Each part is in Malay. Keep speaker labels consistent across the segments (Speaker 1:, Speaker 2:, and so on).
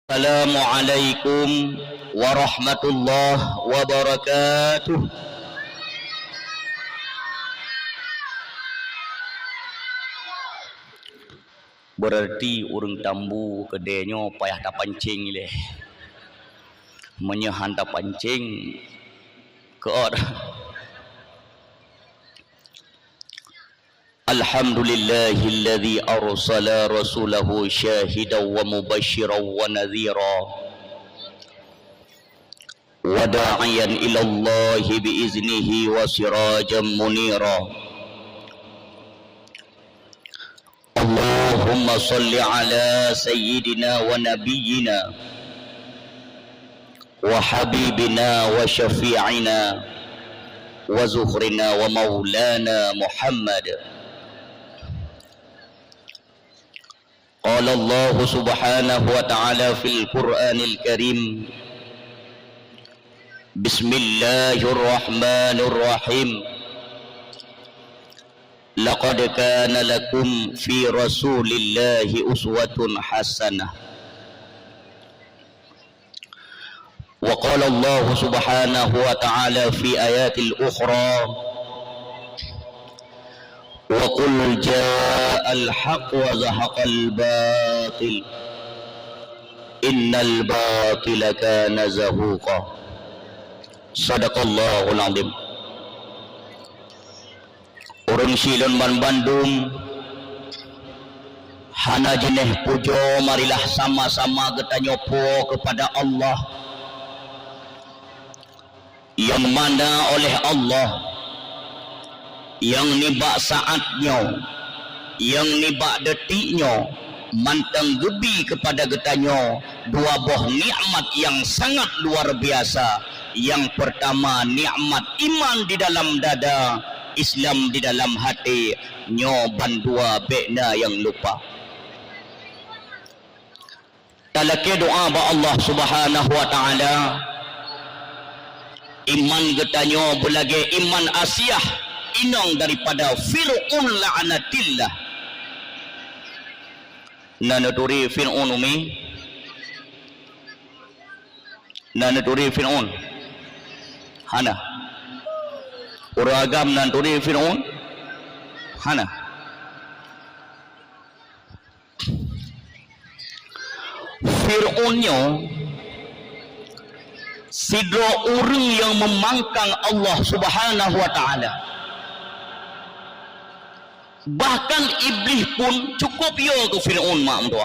Speaker 1: Assalamualaikum warahmatullahi wabarakatuh. Berarti urang tambu kedenya payah tak pancing leh. Menyahan tak pancing ke orang. Alhamdulillahilladzi arsala rasulahu syahidan wa mubasysyiran wa nadhira wa da'iyan ila Allahi biiznihi wa sirajan munira. Allahumma salli ala sayyidina wa nabiyyina wa habibina wa syafi'ina wa zuhrina wa maulana Muhammad. Qala Allah subhanahu wa ta'ala fil Qur'anil Karim, Bismillahirrahmanirrahim. Laqad kana lakum fi rasulillahi uswatun hasanah. Wa qala Allah subhanahu wa ta'ala fi ayatil ukhra, wa qul ja'al haqq wa zahaqal batil innal batila kana zahuqa. Sadaqallahul azim. Orang silon ban Bandung hana jeneh pujo, marilah sama-sama kita nyopo kepada Allah yang mana oleh Allah, yang nibak saatnya, yang nibak detiknya, mantang gebi kepada getanya dua buah nikmat yang sangat luar biasa. Yang pertama, nikmat iman di dalam dada, Islam di dalam hati, nyoban dua bekna yang lupa. Talake doa ba Allah subhanahu wa ta'ala, iman getanya belage iman asiyah inang daripada Fir'un la'anatillah. Nanaturi Fir'un umi, nanaturi Fir'un hana uragam nanaturi Fir'un hana. Fir'unnya sidro orang yang memangkang Allah subhanahu wa ta'ala. Bahkan iblis pun cukup yo ke Fir'un mak mentua.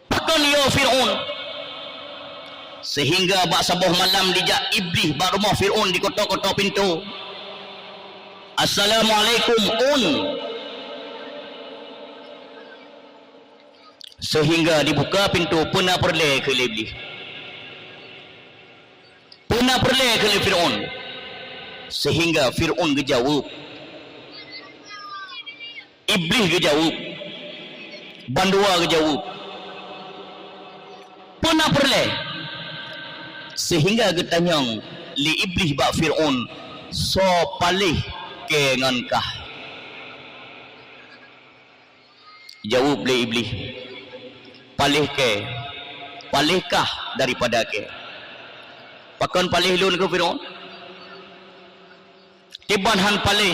Speaker 1: Bahkan yo Fir'un sehingga bak sabuh malam dijak iblis bak rumah Fir'un di kotak-kotak pintu. Assalamualaikum sehingga dibuka pintu, pernah perle ke iblis. Pernah perle ke Fir'un sehingga Fir'un gejawab. Iblis kejawab, bandua kejawab, pernah perle sehingga getanyang li iblis bak Fir'un, so palih ke ngankah. Jawab li iblis, palih ke, palihkah daripada ke. Pakan palih lun ke Fir'un, tiban han palih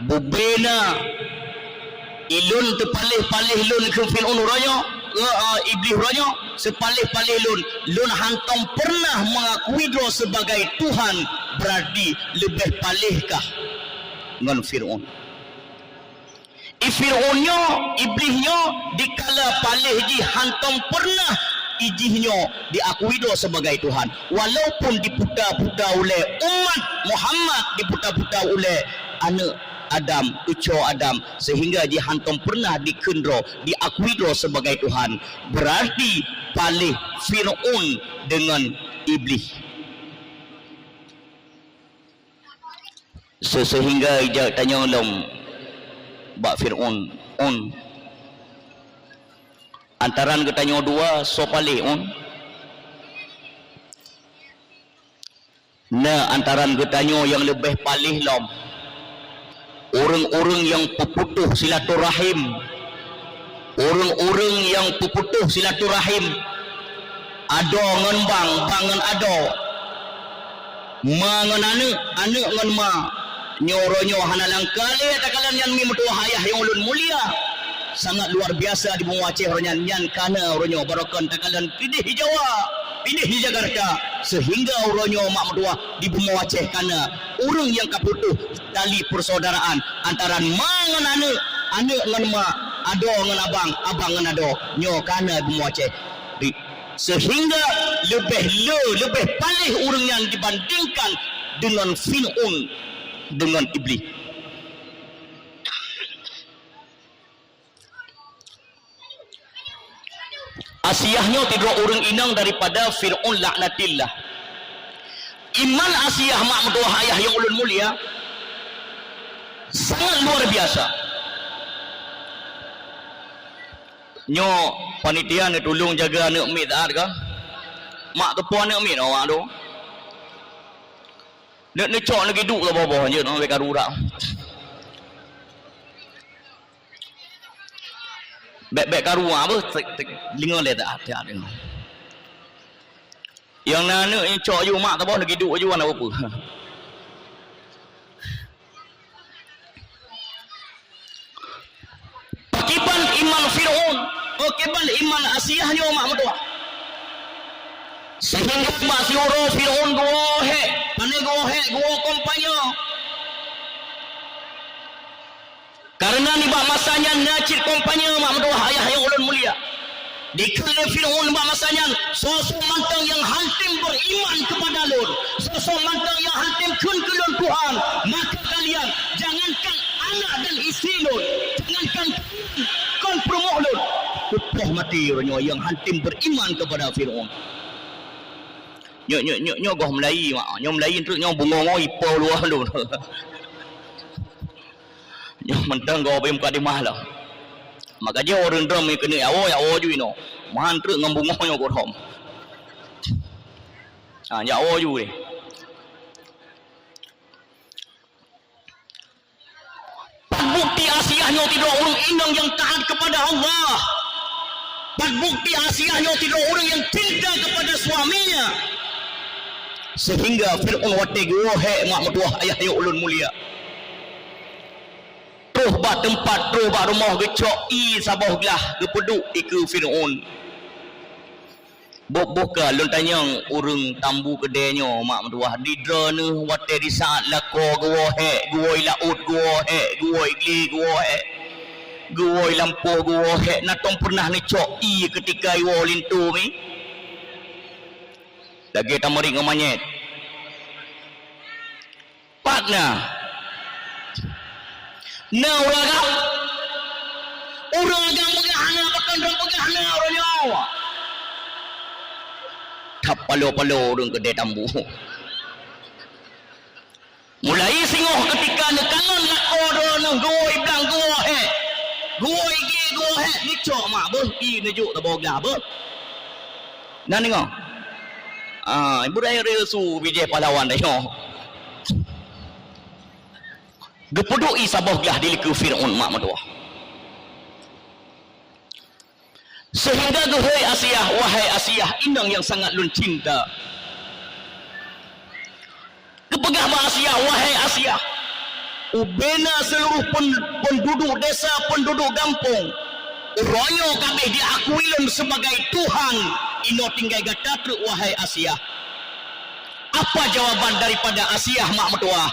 Speaker 1: bubena ilun terpalih-palih lun ke Fir'un raya, iblis raya sepalih-palih lun hantam pernah mengakui dia sebagai Tuhan, berarti lebih palihkah dengan Fir'un. Fir'unnya, iblisnya dikala palih ji hantam pernah ijihnya diakui dia sebagai Tuhan, walaupun diputa-puta oleh umat Muhammad, diputa-puta oleh anak Adam, uco Adam, sehingga dihantam pernah dikendro, diakui dia sebagai Tuhan, berarti palih Fir'un dengan iblis. Sehingga ijak tanya ulum bak Fir'un, antaran ketanya dua, so palih nah antaran ketanya yang lebih palih orang-orang yang peputuh silaturahim, orang-orang yang peputuh silaturahim ado ngan bang ngan ado ma ngan anak ngan ma nyoronyo hanalang kali takalan yang mi mutu hayah yang ulun mulia sangat luar biasa di Bung Aceh ronyan nyan kana ronyo barokan takalan pidih di Jawa pidih di Jakarta sehingga ronyo mak mutua di Bung Aceh kana urang yang kaputuh tali persaudaraan antara ma ngan anak ngan ma ado ngan abang ngan ado nyo kana Bung Aceh sehingga lebih palih urang yang dibandingkan dengan Fir'aun dengan iblis. Asiyahnya tidak orang inang daripada Fir'aun laknatillah. Iman Asiyah mak mertua ayah yang ulun mulia sangat luar biasa. Nyo panitia ni tolong jaga anak mi tak ada. Mak tu puan anak mi awak tu. Nak cok lagi duk ke bawah je nak beka rurak. Bek karu apa linga le tak ada. Yang nana ni cok you mak tu bawah lagi duk je wan apa. Pakiban iman Fir'aun, pakiban iman Asiyahnya mak mertua. Sehingga mak sioro Fir'aun gohe, pane gohe kompanyo. Karena ni bak masanya nacir kompanyo mak mertua ayah yang ulun mulia. Dikala Fir'aun bak masanya sosok mantang yang hantim beriman kepada Lur, sosok mantang yang hantim kun kelun Tuhan, maka kalian jangankan anak dan isteri Lur, jangankan kon promoh Lur, putih mati ronyo yang hantim beriman kepada Fir'aun. Nyo goh Melayu mak. Nyo Melayu tu nyo bungo ipo luah lu. Nyo mentang go bem ka di mahlah. Maka je orang drum ni kena awo ju ino. Man truk ngam bungo nyo ko thom. Ya awo ju ni. Bukti Asiyahnya tidak orang inang yang taat kepada Allah. Bukti Asiyahnya tidak orang yang cinta kepada suaminya. Sehingga Fir'aun wate gohe mak mertua ayah yang ulun mulia. Terus bak tempat, terus bak rumah gecok i sabah gelah gepeduk iku Fir'aun. Buka lun tanyang urang tambu kedainya mak mertua didra ne wate di saat lako gohe, gooi laut gohe, gooi gli gohe. Gooi lampu gohe natong pernah ni cok i ketika iwo lintu mi. Lagi tamaring ngomanyet. Partner. Na orang megahana bahkan orang megahana orangnya. Tap palo-palo orang kedai tambu. Mulai singoh ketika nekangan lako dono goi blang gohe. Goi ge gohe ni cok mak beuh i nejuk ta bogah beuh. Nan nengok. Ibu raya resu bijih pahlawan dah yo. Gepedui sabah gelah diliku Fir'aun mak mertua. Sehingga wahai Asiyah inang yang sangat lun cinta. Kepegah mak Asiyah, wahai Asiyah. Ubena seluruh penduduk desa, penduduk kampung. Uronyo kabeh diakui lun sebagai Tuhan. Ino tinggal gata truk wahai Asiyah. Apa jawaban daripada Asiyah mak mertua?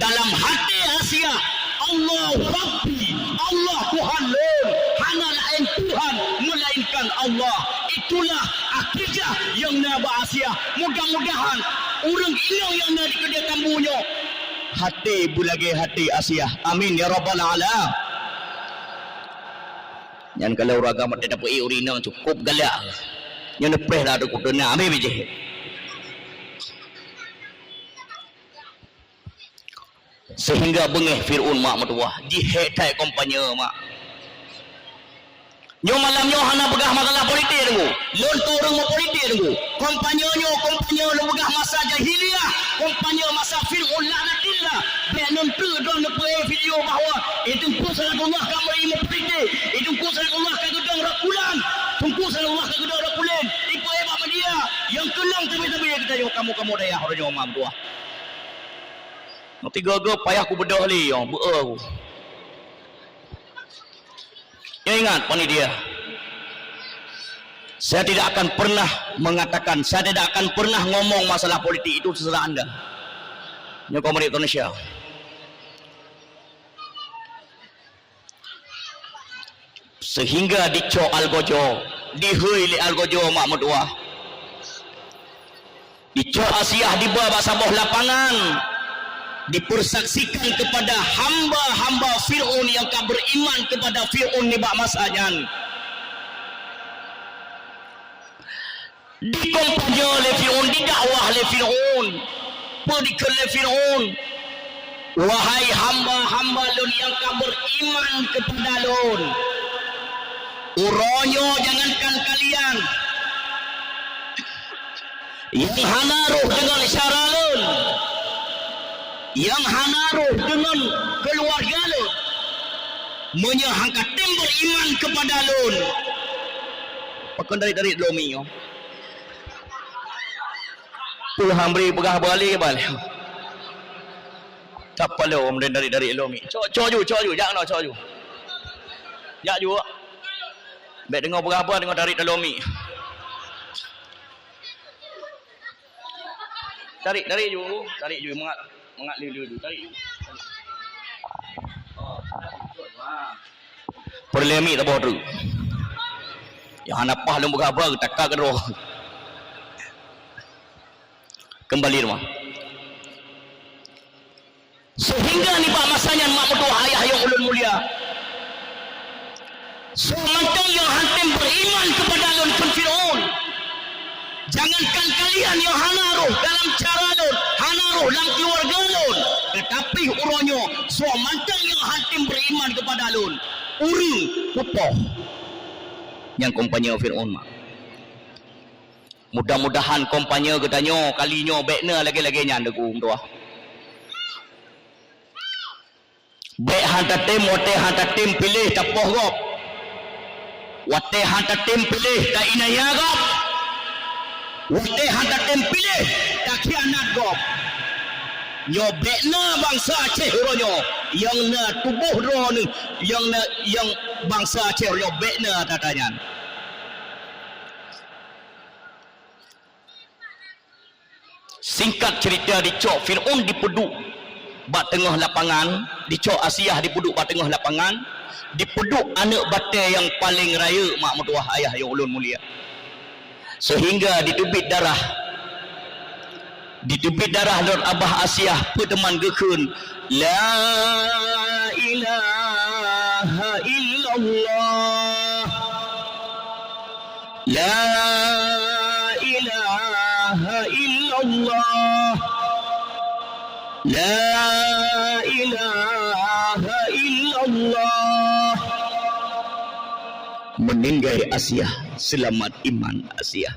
Speaker 1: Dalam hati Asiyah, Allah Rabbi, Allah Tuhan lun, hana lain Tuhan melainkan Allah. Itulah akidah yang naba Asiyah. Mudah-mudahan urang inang yang ada di kedai tambunya hati bulage hati Asiyah. Amin ya rabbal alamin. Yang kalau raga mati dapat urina cukup galak. Yang nepeh dah ada kuduna ambil bijih. Sehingga bengeh Fir'aun mak mertua dihetai kompanya mak. Nyo malam nyo hana begah masalah politik dulu. Lon tu orang mau politik dulu. Kompanya lu begah masa jahiliyah, kompanya masa Fir'aun laknatillah. Benon tu don video bahawa itu pun salah Allah kamu mau politik. Itu pun salah Allah kata kalau Allah kagak ada pulen ipa hebat sama dia yang kelang tapi kita yo kamu daya horojo mam tua nanti gagal payah aku bedah li yo aku ya ingat panitia saya tidak akan pernah mengatakan, saya tidak akan pernah ngomong masalah politik itu terserah anda ya komunitas Indonesia. Sehingga dicok algojo dihui li algojo mak medua dicok Asia di bawah sabah lapangan dipersaksikan kepada hamba-hamba Fir'aun yang tak beriman kepada Fir'aun ni bak masajan dikompanya oleh Fir'aun didakwah oleh Fir'aun pedikir oleh Fir'aun wahai hamba-hamba lun yang tak beriman kepada lun uronyo jangankan kalian yang hanaruh dengan syaralun yang hanaruh dengan keluarga lun menyahangkan tim beriman kepada lun pakai dari lomi yo Tuhan beri pegah balik balik tak perlu dari lomi coju jangan coju jak juga baik dengar berapa dengar tarik lomi tarik ju mengat dulu tarik perlemi tak bodoh yang apa lu berapa takak roh kembali rumah sehingga ni pak masanya mak mertua ayah yang ulun mulia semacam yang hantim beriman kepada lun Fir'aun jangankan kalian yang hanaruh dalam cara lun hanaruh dalam keluarga lun tetapi uronyo semacam yang hantim beriman kepada lun uri pupoh yang kompanya Fir'aun mak mudah-mudahan kompanya gedanyo kalinyo bekna lagi-lagi nya degung doa bek hantatim wate hantatim pilih tapoh gop wate hantatim pilih tak inaya gop wate hantatim pilih tak khianat gop nyo bekna bangsa Aceh ronyo yang na tubuh ro ni yang bangsa Aceh ronyo bekna tatanya singkat cerita dicok Fir'aun dipeduk bak tengah lapangan dicok Asia dipeduk bak tengah lapangan dipeduk anak batai yang paling raya mak mertua ayah yang ulun mulia sehingga ditubit darah Lord Abah Asia peteman gekun la ilaha illallah la ilaha illallah la ilaha illallah meninggal Asia selamat iman Asia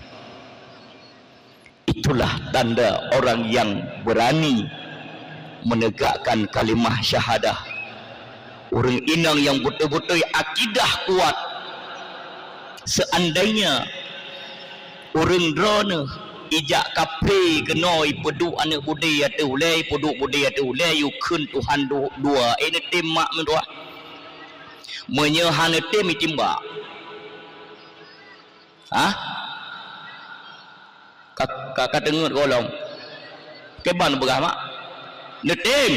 Speaker 1: itulah tanda orang yang berani menegakkan kalimah syahadah orang inang yang betul-betul akidah kuat seandainya orang drone ijak kape kenoi peduk anak budi atau ulai peduk budi atau ulai yukun Tuhan dua ini timak mendua menyehan tim itimba kakak dengar golong keban berapa netim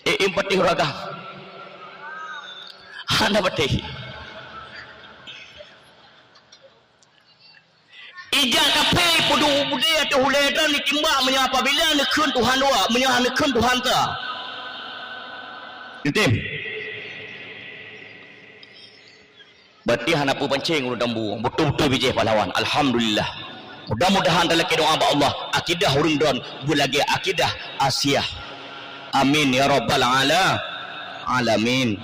Speaker 1: empati raga anda betul ijak kape pudu budaya tu huledan ditimbak menyapa bila nekun Tuhan dua menyapa nekun Tuhan ta netim berarti hanapu pancing urut dambu betul-betul bijih pahlawan alhamdulillah mudah-mudahan dalam doa Allah akidah hurundon bulagi akidah Asia amin ya rabbal alamin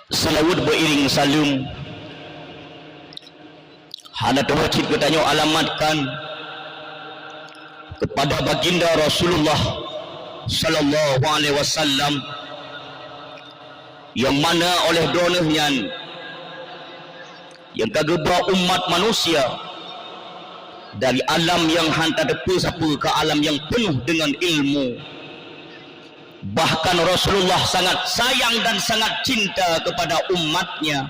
Speaker 1: selawat beriring salum hanat wajib katanya alamatkan kepada baginda Rasulullah sallallahu alaihi wasallam, yang mana oleh donahnya yang kageba umat manusia dari alam yang hantar depa siapa ke alam yang penuh dengan ilmu. Bahkan Rasulullah sangat sayang dan sangat cinta kepada umatnya.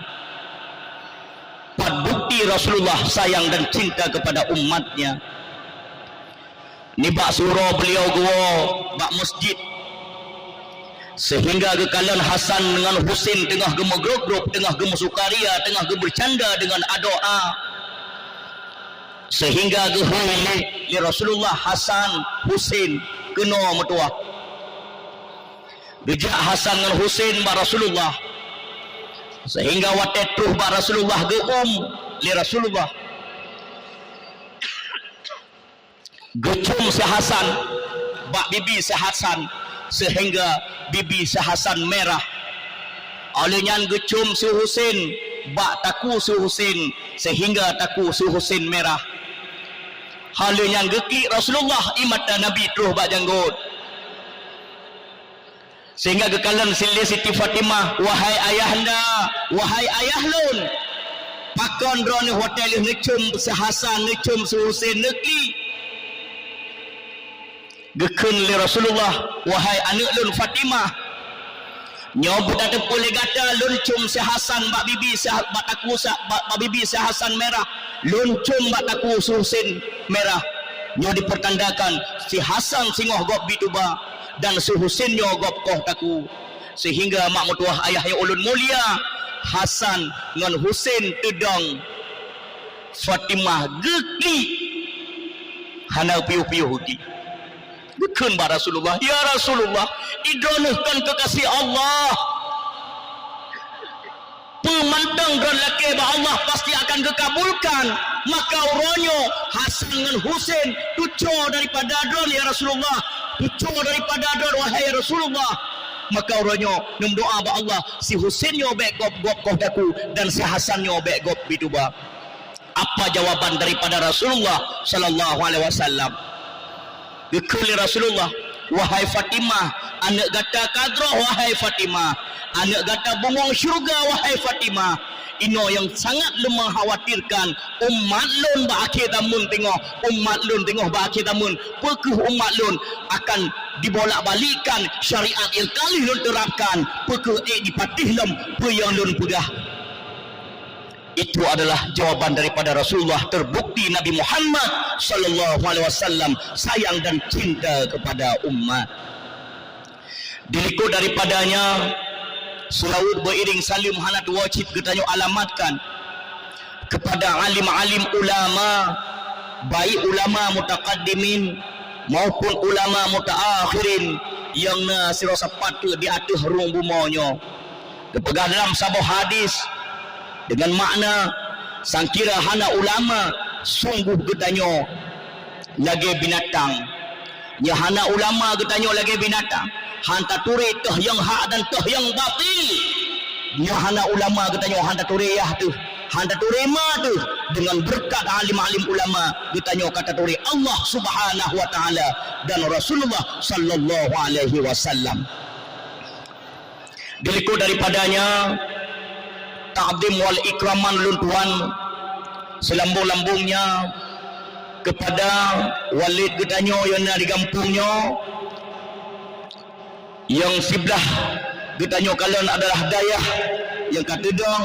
Speaker 1: Pada bukti Rasulullah sayang dan cinta kepada umatnya, ni bak surau beliau gua bak masjid, sehingga kekalan Hasan dengan Husin tengah gema grup, tengah gema sukaria, tengah gema bercanda dengan doa, sehingga li Rasulullah Hasan Husin kena metua. Gejak Hasan dengan Husin ba Rasulullah, sehingga watetuh ba Rasulullah li Rasulullah. Gecum si Hasan bak bibi si Hasan, sehingga bibi si Hasan merah. Olehnya gecum si Husin bak taku si Husin, sehingga taku si Husin merah. Halnya geki Rasulullah imata Nabi terus bak janggut, sehingga kekalan Siti Fatimah, wahai ayahanda, wahai ayah lun, pakon drone hotel ngecum si Hasan, ngecum si Husin neki. Gekun li Rasulullah, wahai anak lun Fatimah, nyob ada boleh gata lun cum si Hasan bak bibi si bak taku bak bibi si Hasan merah, lun cum bak taku si Husin merah. Nyo dipertandakan si Hasan singoh gop bituba dan si Husin nyo gop koh taku, sehingga mak mutuah ayah yang ulun mulia Hasan dengan Husin tedang Fatimah geki hana piu-piu huki. Bukan ba Rasulullah, ya Rasulullah, idonahkan kekasih Allah, pemantang dan laki ba Allah pasti akan kekabulkan. Maka uronyo Hasan dengan Husin tuco daripada adon ya Rasulullah, tuco daripada adon wahai Rasulullah. Maka uronyo num doa ba Allah, si Husin nyo bek gop daku dan si Hasan nyo bek gop bituba. Apa jawaban daripada Rasulullah sallallahu alaihi wasallam? Gekuli Rasulullah, wahai Fatimah, anak gata kadroh wahai Fatimah, anak gata bungong syurga wahai Fatimah. Ino yang sangat lemah khawatirkan umat lun ba akhir tamun tengok, umat lun tengok ba akhir tamun, pekuh umat lun akan dibolak-balikan syariat yang kali lun terapkan, pekuh dipatih lem pe yang lun pegah. Itu adalah jawaban daripada Rasulullah. Terbukti Nabi Muhammad sallallahu alaihi wasallam sayang dan cinta kepada umat. Dilikut daripadanya selawat beriring salim hanat wajib getanyo alamatkan kepada alim-alim ulama, baik ulama mutaqaddimin maupun ulama mutaakhirin yang sirasa patut di atas rung bumonyo. Kepegang dalam sebuah hadis dengan makna sangkira hana ulama sungguh getanyo lagi binatang, nya hana ulama getanyo lagi binatang, hanta turi teh yang hak dan teh yang batil. Nya hana ulama getanyo hanta turiyah tu, hanta turima tu, dengan berkat alim-alim ulama getanyo kata turi Allah Subhanahu wa taala dan Rasulullah sallallahu alaihi wasallam. Dilikut daripadanya ta'zim wal ikraman luntuan selambung-lambungnya kepada walid getanyo yang di kampungnya, yang sebelah getanyo kalian adalah dayah yang kata dong,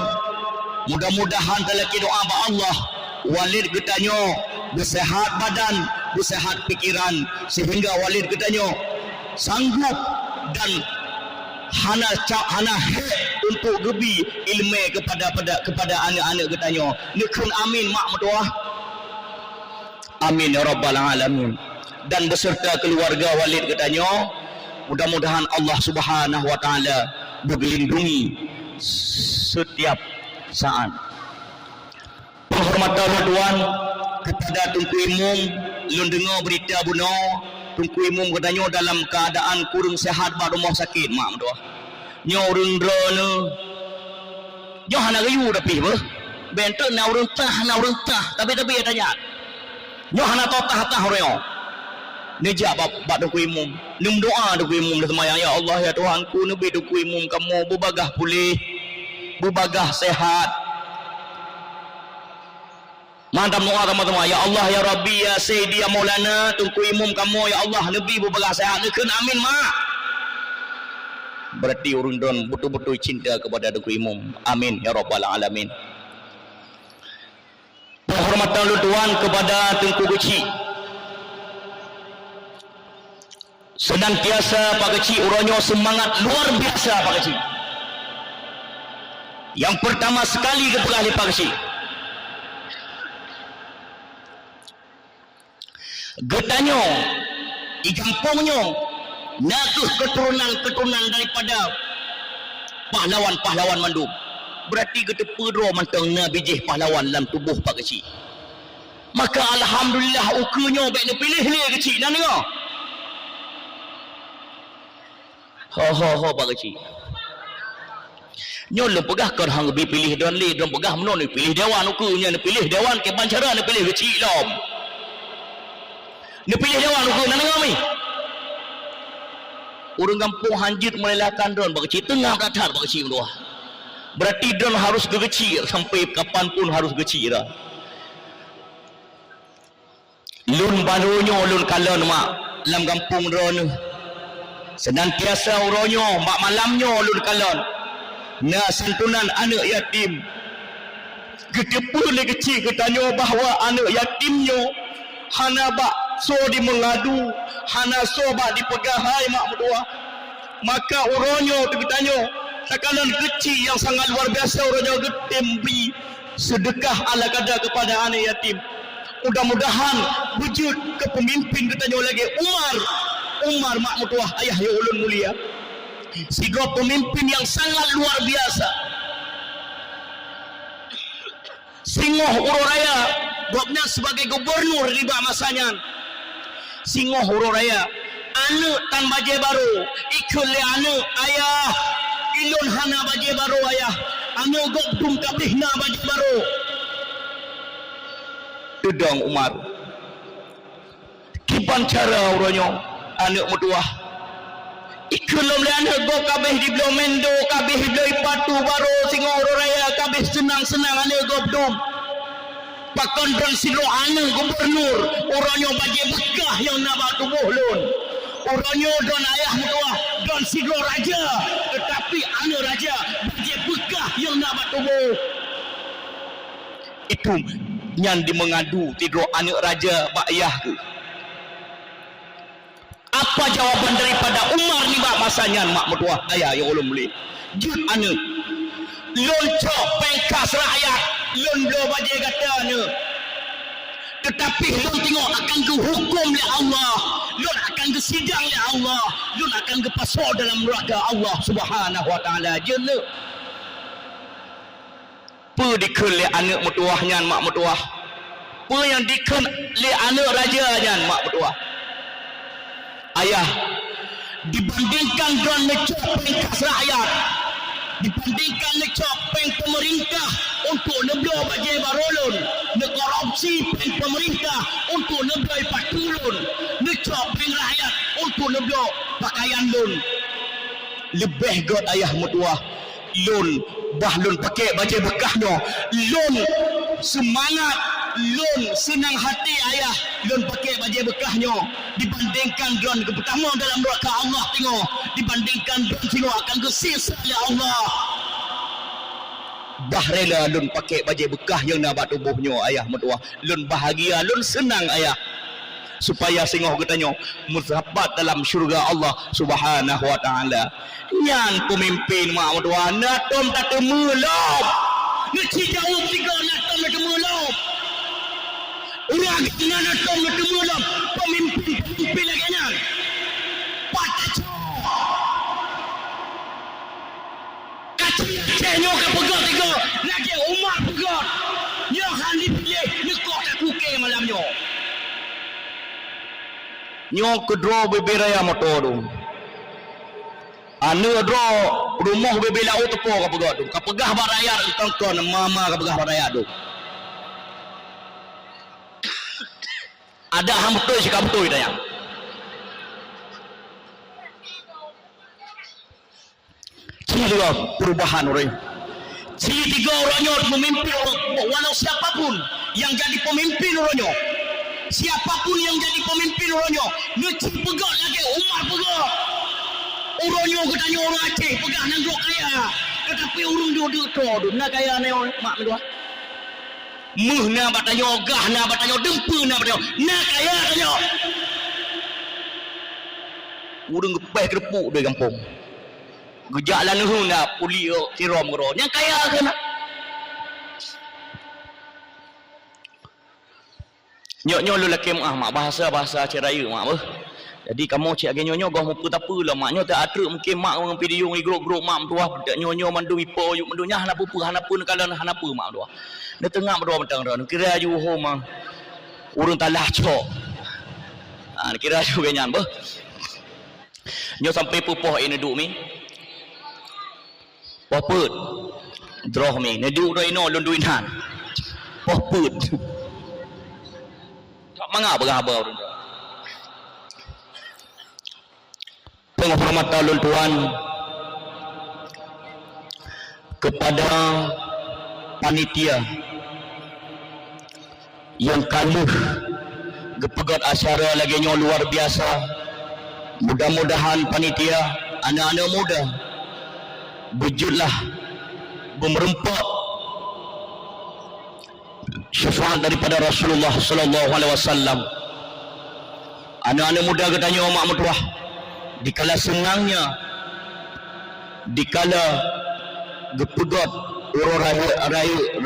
Speaker 1: mudah-mudahan telaki doa ba Allah walid getanyo bersehat badan, bersehat pikiran, sehingga walid getanyo sanggup dan hana untuk gebi ilmu kepada anak-anak getanyo. Nekun amin mak mertua. Amin ya rabbal alamin. Dan beserta keluarga walid getanyo, mudah-mudahan Allah Subhanahu wa taala berlindungi setiap saat. Penghormatan tuan kepada Tunku Imam, lun dengar berita buno Tunku Imam getanyo dalam keadaan kurang sehat ba rumah sakit mak mertua. Nyo urang drone nyo hana gayu tapi bah bento na urang tah tapi ya tanya nyo hana totah reo Nejak bab duk imum. Nim doa duk imum dah semayang, ya Allah ya Tuhanku, nabi duk imum kamu berbagah pulih, berbagah sehat. Mantap doa teman-teman, ya Allah ya Rabbi ya Sayyidi ya Maulana, tungku imum kamu ya Allah, nabi berbagah sehat. Nekeun amin mak. Berarti urang don betul-betul cinta kepada duk imum. Amin ya rabbal alamin. Penghormatan lutuan kepada Tengku Kecik. Senantiasa Pak Kecik uronyo semangat luar biasa Pak Kecik. Yang pertama sekali kepada Pak Kecik, getanyo di kampungnya nakuh keturunan daripada pahlawan-pahlawan mandum. Berarti kita pedro mantang na bijih pahlawan dalam tubuh Pak Kecik. Maka alhamdulillah ukunya baik dia pilih ni Kecik nak dengar. Ho Pak Kecik. Nyo lu pegah kau hang bi pilih don li don pegah menon ni pilih dewan ukunya ni pilih dewan ke bancara ni pilih Kecik lom. Ni pilih dewan uku nak dengar mi. Urang kampung hanjit melelahkan don Pak Kecik tengah datar Pak Kecik tu. Berarti don harus kecil sampai kapan pun harus kecil dah. Lun balonyo lun kalon mak dalam kampung don. Senantiasa uronyo mak malamnyo lun kalon. Na santunan anak yatim. Ketepu le kecil ketanyo bahawa anak yatimnyo hana bak so di mengadu, hana so bak dipegahai mak berdua. Maka uronyo tu ketanyo takalan kecil yang sangat luar biasa orang getem beri sedekah ala kadar kepada anak yatim. Mudah-mudahan wujud kepemimpin kita lagi Umar mak mutuah ayah ya ulun mulia. Sigo pemimpin yang sangat luar biasa. Singoh Uroraya buatnya sebagai gubernur di bawah masanya. Singoh Uroraya anu tan baje baru ikut le anu ayah ilun hana baje baru ayah anu gobdum kabihna baje baru dedang Umar kiban cara uronyo anak mutuah ikut le anu go kabih di blo mendo kabih di patu baru Singoh Uroraya kabih senang-senang anu gobdum pakon don silo anu gubernur uronyo baje bekah yang nabak tubuh lun. Uronyo don ayah mutuah don siglo raja, tetapi anak raja baje bekah yang nak bertubuh. Itu yang di mengadu tidur anak raja bak ayah ke. Apa jawaban daripada Umar ni bak masanya mak mutuah ayah yang ulun boleh. Jut anak lon cok pengkas rakyat lon blo baje katanya. Tetapi lun tengok akan ke hukum oleh Allah, lun akan ke sidang oleh Allah, lun akan ke pasal dalam neraka Allah Subhanahu wa taala je le. Pe dikun le anak mutuahnya mak mutuah. Pe yang dikun le anak rajanya mak mutuah. Ayah dibandingkan don lecok pengkas rakyat, dibandingkan lecok peng pemerintah untuk neblo baje barolun, ne korupsi peng pemerintah untuk neblo patulun, lecok peng rakyat untuk neblo pakaian lun. Lebih god ayah mutuah lun bahlun pakai baje bekahnya, lun semangat, lun senang hati ayah lun pakai baje bekahnya dibandingkan don ke pertama dalam neraka Allah tengok, dibandingkan don tengok akan kesisa oleh Allah. Bahrela lun pakai baju bekah yang nak tubuhnya ayah mutuah. Lun bahagia, lun senang ayah. Supaya singoh katanya muzhabat dalam syurga Allah Subhanahu wa taala. Nyan pemimpin mak mutuah natom tak temulop. Neci jauh tiga natom tak temulop. Urang kena natom tak temulop. Pemimpin lagi nyan. Pataco. Nyo ke pegot tiga lagi Umar pegot nyo han dipilih nyekok tak kuke malam nyo kedro bebe raya motor tu anu dro rumah bebe lau tepo ka pegot tu ka pegah baraya tonton mama ka pegah baraya tu ada hang betul sikap betul dah yang Ciri perubahan orang. Ciri tiga orangnya memimpin orang, walau siapapun yang jadi pemimpin orangnya, siapapun yang jadi pemimpin orangnya, ngecik pegat lagi Umar pegat. Orangnya katanya orang Aceh pegat nanggok kaya, tetapi orang duduk tu nak kaya ni mak mentua. Muh na batanya ogah na batanya dempu na batanya nak kaya katanya. Orang gepeh kerepuk dari kampung. Gejaklah nuh nak puli tirom gero. Yang kaya ke nak? Nyok-nyok lu laki mak bahasa Aceh Raya mak apa? Jadi kamu cik agi nyok-nyok gah mupu tak apalah maknya tak atruk mungkin mak orang pidi yung grup-grup mak tuah dak nyok-nyok mandu ipo yuk mandunya hanapa kalau hanapa mak tuah. Dia tengah berdua mentang ron kira ju ho mah. Urang talah cok. Kira ju ganyan bah. Nyok sampai pupoh ini duk mi. Poput. Droh mi, ne duk doi no lun duinan. Poput. Tak mangap berapa urang. Penghormatan Tuan kepada panitia yang kaluh gepegat acara lagi yang luar biasa. Mudah-mudahan panitia anak-anak muda wujudlah bermerempak syafaat daripada Rasulullah sallallahu alaihi wasallam. Anak-anak muda katanya mak mertua dikala senangnya, dikala gepegat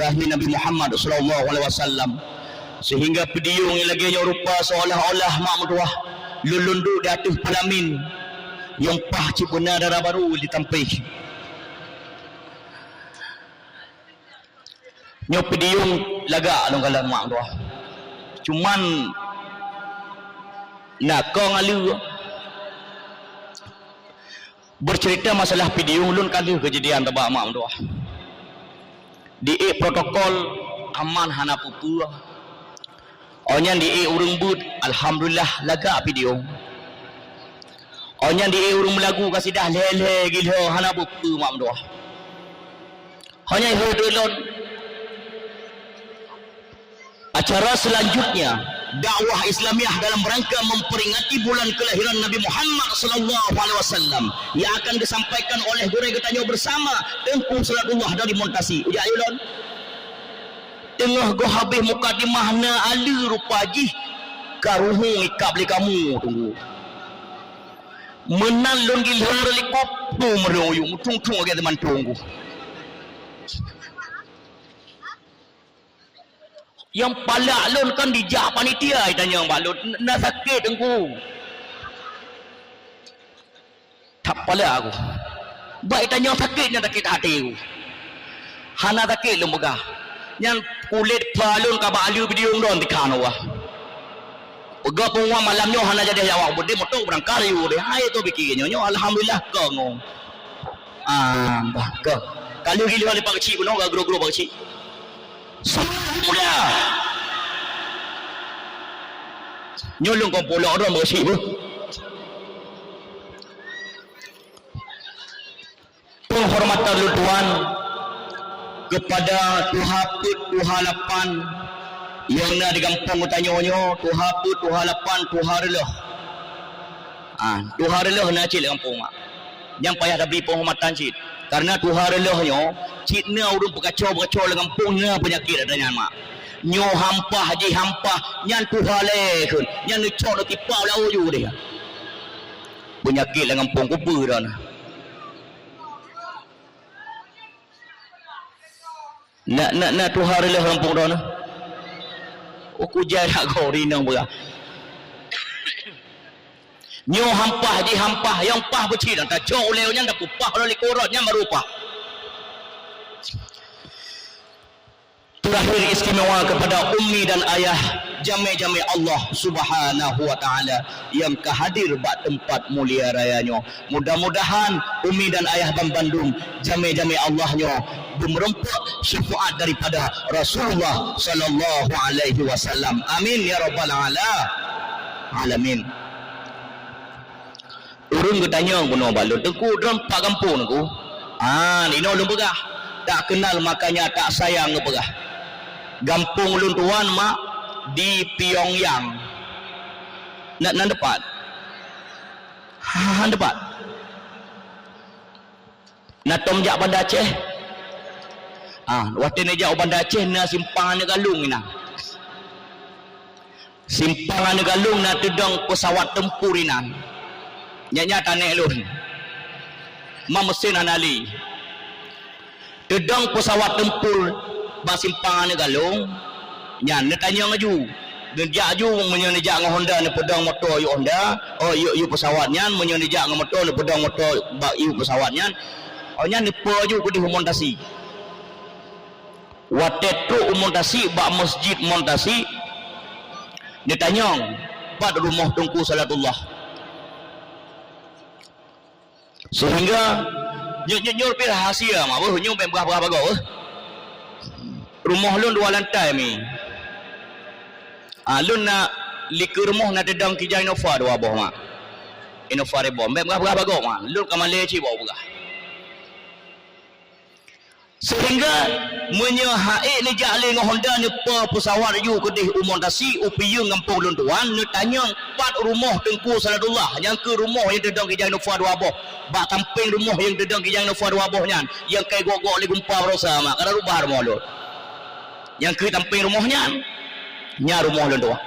Speaker 1: rahim Nabi Muhammad sallallahu alaihi wasallam, sehingga pediung lagi yang rupa seolah-olah mak mertua lulundu di atas pelamin yang pah cipuna darah baru ditampih. Nyok pediung lagak long kalan mak mertua. Cuman nak kau ngalu bercerita masalah video ulun kali kejadian tabak mak mentua. Di protokol aman hana pupu. Onyan di urung but alhamdulillah laga video. Onyan di urung melagu kasih dah lele gila hana pupu mak mentua. Hanya hudulun. Acara selanjutnya dakwah Islamiah dalam rangka memperingati bulan kelahiran Nabi Muhammad sallallahu alaihi wasallam yang akan disampaikan oleh Guru Getanyo bersama Tengku Salatullah dari Montasi. Uja ayulon. Tengah go habis mukadimah na ali rupaji karuhung ikap li kamu tunggu. Menalun gilhar likop tu meroyu mutung-tung age teman tunggu. Yang palak lun kan dijak panitia tanya balut nak sakit engku. Tak palak aku. Baik tanya sakitnya sakit hati aku. Hana sakit lun begah. Yang kulit palun ka balu bidiung don tikan wah. Begah pungwa malamnya hana jadi awak budi motor berangkar yu deh. Hai tu bikinnya nyo alhamdulillah kau ngong. Bah kau. Kalau gila le pak cik pun gak gro-gro pak cik. Muda nyolong kompolok orang bersih pun penghormatan Tuan kepada Tuhaput Tuhalapan yang nak di kampung tanya-tanya Tuhaput Tuhalapan Tuharelah Tuharelah nak cik di kampung mak yang payah dah beri penghormatan cik karena Tuharelahnya cik na urung berkacau-berkacau dengan kampungnya penyakit adanya mak nyo hampah haji hampah nyan Tuhale kun nyan lecok nak tipau lau ju dia penyakit dengan kampung kupu dah nak Tuharelah kampung dah nah aku jarak kau rinang berah nyo hampah haji hampah yang pah becik dan tak cok leunya dak kupah oleh korotnya merupah. Terakhir istimewa kepada ummi dan ayah jami-jami Allah Subhanahu wa taala yang kehadir bak tempat mulia rayanya. Mudah-mudahan ummi dan ayah Bang Bandung jami-jami Allahnya bermerempak syafaat daripada Rasulullah sallallahu alaihi wasallam. Amin ya rabbal alamin. Urung ke tanya kuno balut tengku dalam pak kampung aku Nino lun pegah. Tak kenal makanya tak sayang ngepegah. Gampung lun tuan mak di Pyongyang. Nak dapat. Dapat. Nak tom jak Bandar Aceh. Waktu ni jak Bandar Aceh na simpangan galung ina. Simpangan galung na tedang pesawat tempur ina. Nyanya tanek lun. Ma mesin anali. Tedang pesawat tempur ba simpangan galung. Nya nak tanya ngaju. Dia ju menyenijak dengan Honda ni pedang motor yu Honda. Yu pesawatnya menyenijak dengan motor ni pedang motor ba yu pesawatnya. Nya ni pe ju ku di montasi. Watetu montasi ba masjid montasi. Dia tanya, "Pat rumah tungku salatullah." Sehingga nyor pi rahasia mah beuh nyor pe berapa bago. Rumah lun 2 lantai mi. Lun nak likur rumah nak dedang kijai Innova 2 boh mak. Innova rebom. Pe berapa bago mak. Lun ka Malaysia bawa berah. Sehingga menyehaik ni jali dengan Honda ni pesawat yu kedih umontasi upiyu ngampung lun tuan ni tanya 4 rumah tengku salatullah yang ke rumah yang dedang kijang Innova 2 boh bak tamping rumah yang dedang kijang Innova 2 boh nyan yang kai gogok li gempa berosa mak kada rubah rumah lun yang ke tamping rumahnya nya rumah lun tuan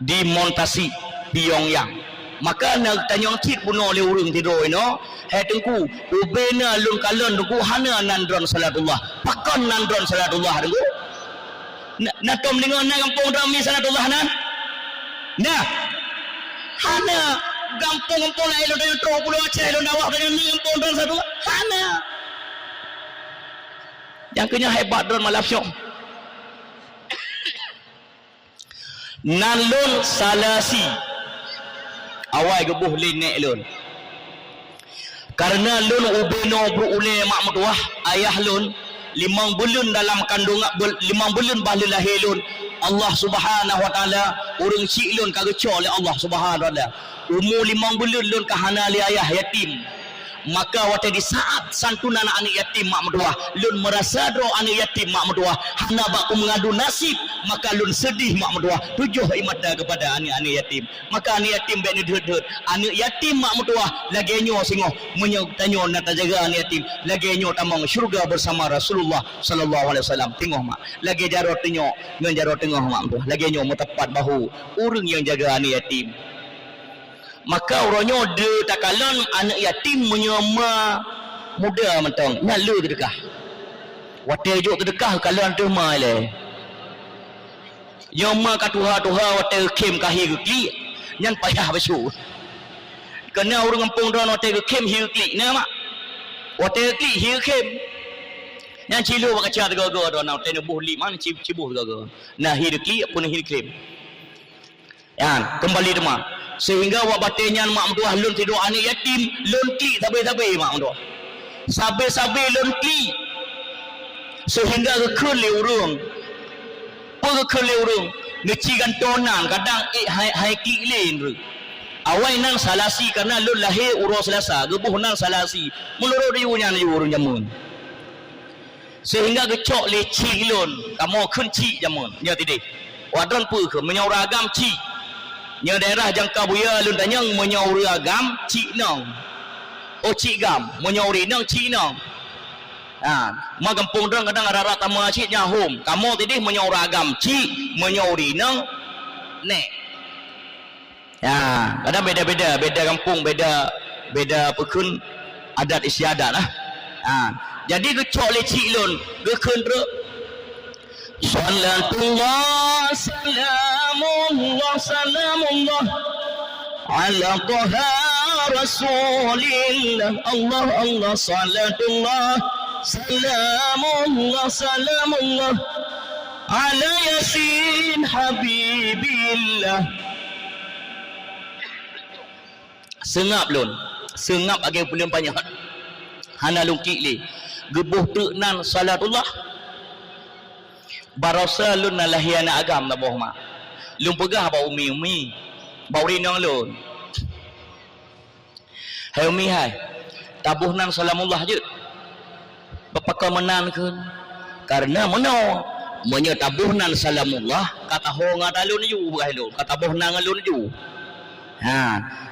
Speaker 1: di montasi Pyongyang. Maka nak tanya cik puno le urang tidur ino hai tengku ubena lun kalon tengku hana nandron salatullah pakon nandron salatullah tengku nak tom dengan nak kampung rami salatullah nan nah hana kampung-kampung lain lun tanya tro pulau Aceh lun awak dengan ni kampung dron salatullah hana yang kenya hebat dron malap syok nalun salasi awal gebuh linek lun karena lun ubeno berule mak mertuah ayah lun 5 bulan dalam kandungan 5 bulan bahli lahir lun Allah subhanahu wa ta'ala urang cik lun kageco oleh Allah subhanahu wa ta'ala umur 5 bulan lun kahana li ayah yatim maka waktu di saat santunan anak yatim mak mertuah lun merasa do anak yatim mak mertuah hana baku mengadu nasib maka lun sedih mak mertuah tujuh imata kepada anak-anak yatim maka anak yatim baik ni dut anak yatim mak mertuah lagi nyo singoh menyo nak jaga anak yatim lagi nyo tamang syurga bersama Rasulullah sallallahu alaihi wasallam tengok mak lagi jaro tengok ngan jaro tengok mak mertuah lagi nyo metepat bahu urang yang jaga anak yatim maka orangnya de takalon anak yatim menyama muda mentang nyalu terdekah watai juk terdekah kalau ante mai le nyama katuha watai kem kahi geki nyan payah besu kena orang kampung don watai kem hi geki na mak watai geki hi kem nyan cilu bakaca tegaga don watai nebuh li mana cibuh tegaga nah hi geki pun hi kem yan kembali demam sehingga wak batenya mak mertuah lun tidur anak yatim lun klik sabai-sabai mak mertuah sabai-sabai lun klik sehingga kekele urung kekele urung ngeci gantonan kadang hai klik lain ru awai nan salasi karena lun lahir urus selasa gebuh nan salasi menurut riunya ni urung jamun sehingga gecok leci lun kamu kunci jamun nya tidih wadran pu ke menyauragam ci nya daerah jangka buya lun tanyang menyauri agam cik nong cik gam menyauri nong cik nong ma kampung dong kadang ada rata cik nyahum kamu tadi menyauri agam cik menyauri nong nek kadang beda kampung beda pekun adat istiadat lah jadi kecok le cik lun gekun ru Salatullah salamullah ala taha rasulillah Allah salatullah salamullah ala yasin habibillah sengap lun sengap agak pulen banyak hana lungkik li gebuh teknan salatullah barasa lun lahiana agam na boh mak lun pegah ba umi ba rinang lun hai umi hai tabuhnan salamullah je bapakah menan ke karena meno menye tabuhnan salamullah kata honga dalun ju berhalun kata bohnan alun ju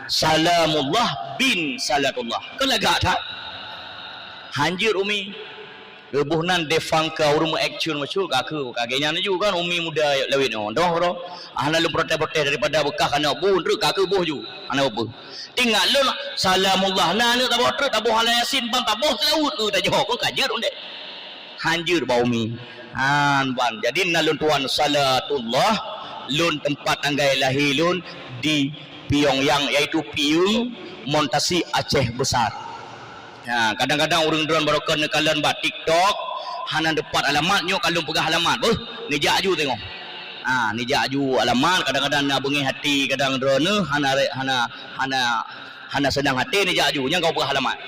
Speaker 1: salamullah bin salatullah kelagak tak hanjir umi rebuhnan defangka urung action macul kaku kagenya ju kan umi muda lewit no doh ana lu protes daripada bekah kana bun re kaku boh ju ana apa tinggal lu salamullah na ni taboh tre taboh ala yasin bang taboh laut tu ta johor ko kajer onde hanjir ba umi han ban jadi nalun tuan salatullah lun tempat anggai lahir lun di Pyongyang iaitu Piung Montasi Aceh Besar. Kadang-kadang orang drone barokan nekalan bat TikTok hana depan alamat nyo kalau pegah alamat beuh nijak aju tengok. Nijak aju alamat kadang-kadang nak bengi hati kadang drone hana senang hati nijak aju nya kau pegah alamat.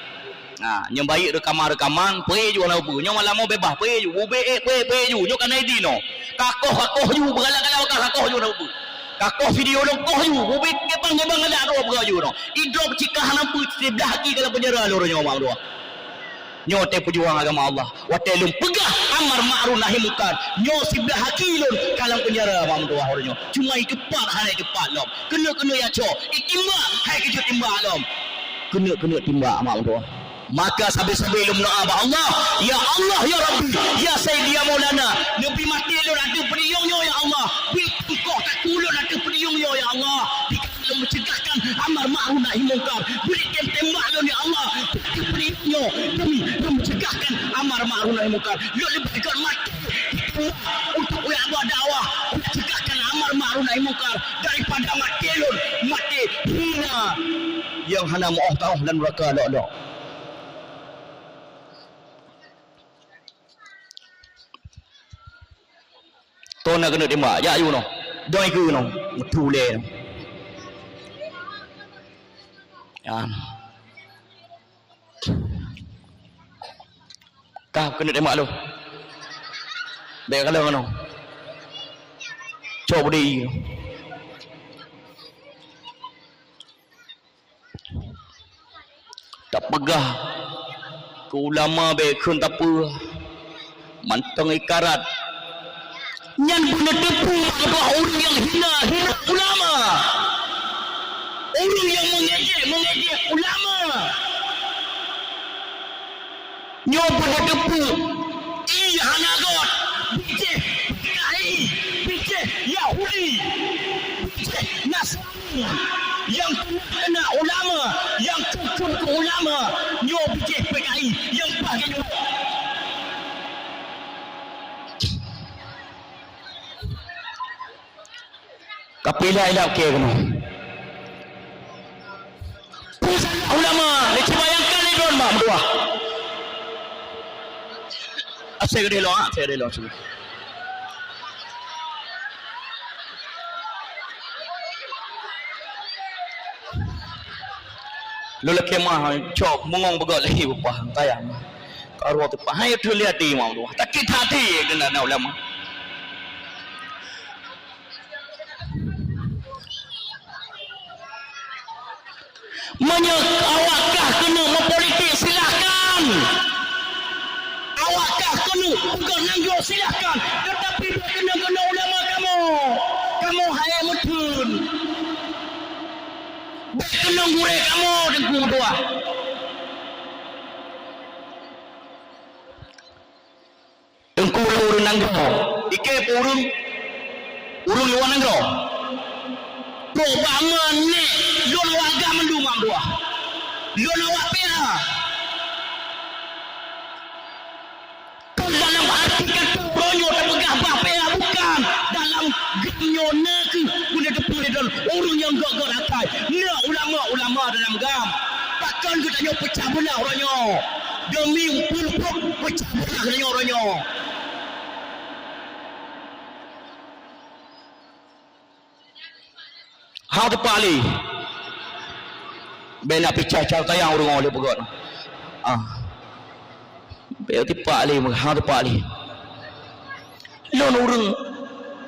Speaker 1: Nyong baik rekaman pe ju ana bu nyong malam mau bebas pe ju pe ju nyo kan ID no. Kakoh ju bergalak-galak kakoh ju na bu. Kakoh video dong koh ju ubik gebang ada ro beraju no idrop cikah nampu sebelah haki kalau penjara lo nyo mau doa nyo te pejuang agama Allah wate lum pegah amar ma'ruf nahi munkar nyo sebelah haki lo kalau penjara mau doa nyo cuma itu part hal depan lom kena ya co itimba hai kejut timba lom kena timba mau doa maka sampai lu doa Allah ya Allah ya Rabbi ya Sayyidi ya Maulana nabi mati lu ada periungnya ya Allah kau tak kulun ada periungnya ya Allah lu mencegahkan amar ma'ruf nahi munkar berikan tembak lu ya Allah periungnya demi mencegahkan amar ma'ruf nahi munkar lu lebihkan mati untuk ulah dakwah mencegahkan amar ma'ruf nahi munkar daripada mati lu mati hina yang hana mau tahu dan neraka lo tôi nak kena tembak ya you no doi ke no mutule no kau kena tembak lu baik kalau no coba di tak pegah ke ulama bekun tak apa manteng ikarat yang benar tipu apa orang yang hina ulama orang yang mengejek ulama nyo benar tipu iya hanagot bijak Yahudi bijak Nasrani yang kena ulama yang cukup ke ulama nyo bijak PKI yang bahagian kapila ila ke kono ulama ni bayangkan ni don mak dua saya gede lo lu lek mah cok mengong begot lagi bapa tayang karo tu pahai tu lihat di mak dua tak kita hati kena ulama awakkah kena mempolitik silahkan awakkah kena bukan nanggo silahkan tetapi kena ulama kamu hai mutun kena gure kamu dengan dua engkau urun nanggo ike urun luar nanggo bangun ni lu warga mendumam dua lu nawak pera dalam hati kata bronyo terpegah bapera bukan dalam genyo ke guna depan dan orang yang gak rakai na ulama dalam gam takkan kita nyo pecah belah orangnya demi pulpuk pecah belah orangnya hau tepali bena picah tayang urang oleh pegot bena tepali hau tepali lon urang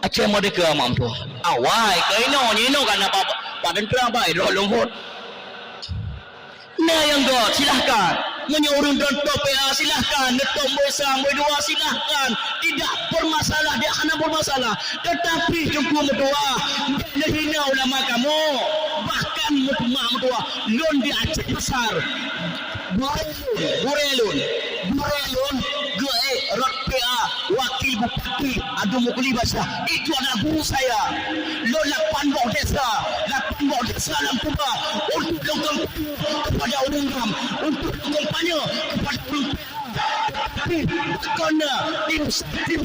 Speaker 1: Aceh Merdeka mam tu awai kaino nyino kan apa padan terang bai ro longhot Nah yang God silahkan. Menyuruh dan topea silahkan. Netomboi sang, boi dua silahkan. Tidak bermasalah, dia hanya bermasalah. Tetapi jumpa berdoa, dia hina ulama kamu. Bahkan berdoa, lun di Aceh besar. Burelun, Rod PA, wakil bupati, Adu Mukli Basah. Itu adalah guru saya. Lo 8 bawah desa dalam Tuba untuk kampanye kepada orang Ram, untuk kampanye kepada orang PA. Tapi kerana tim yang